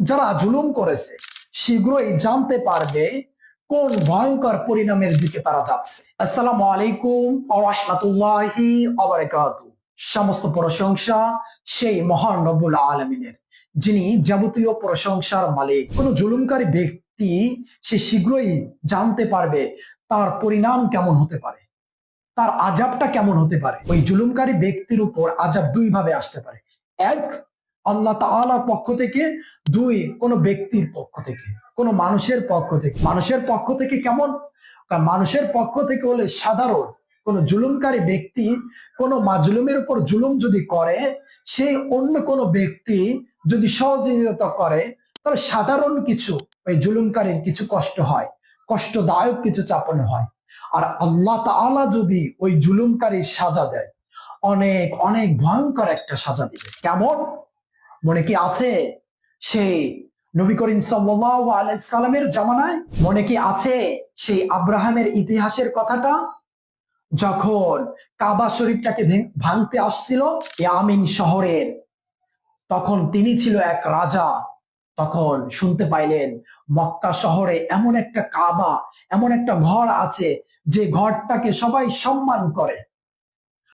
যারা জুলুম করেছে শীঘ্রই জানতে পারবে কোন ভয়ঙ্কর পরিণামের দিকে তারা যাচ্ছে। আসসালামু আলাইকুম ওয়া রাহমাতুল্লাহি ওয়া বারাকাতুহু। সমস্ত প্রশংসা সেই মহান রব্বুল আলামিনের, যিনি যাবতীয় প্রশংসার মালিক। কোন জুলুমকারী ব্যক্তি সে শীঘ্রই জানতে পারবে তার পরিণাম কেমন হতে পারে, তার আযাবটা কেমন হতে পারে। ওই জুলুমকারী ব্যক্তির উপর আযাব দুই ভাবে আসতে পারে, এক আল্লাহ তাআলার পক্ষ থেকে, দুই কোন ব্যক্তির পক্ষ থেকে, কোন মানুষের পক্ষ থেকে। মানুষের পক্ষ থেকে কেমন? কারণ মানুষের পক্ষ থেকে হলে সাধারণ কোন জুলুমকারী ব্যক্তি কোন মাজলুমের উপর জুলুম যদি করে, সেই অন্য কোন ব্যক্তি যদি সহযোগিতা করে, তাহলে সাধারণ কিছু ওই জুলুমকারীর কিছু কষ্ট হয়, কষ্টদায়ক কিছু চাপানো হয়। আর আল্লাহ তাআলা যদি ওই জুলুমকারীর সাজা দেয়, অনেক অনেক ভয়ঙ্কর একটা সাজা দিবে। কেমন? মনে কি আছে সেই নবী করিম সাল্লাল্লাহু আলাইহি সাল্লামের জামানায়? মনে কি আছে সেই আব্রাহামের ইতিহাসের কথাটা? যখন কাবা শরীফটাকে ভাঙতে আসছিল ইয়ামিন শহরের, তখন তিনি ছিল এক রাজা। তখন শুনতে পাইলেন মক্কা শহরে এমন একটা কাবা, এমন একটা ঘর আছে যে ঘরটাকে সবাই সম্মান করে।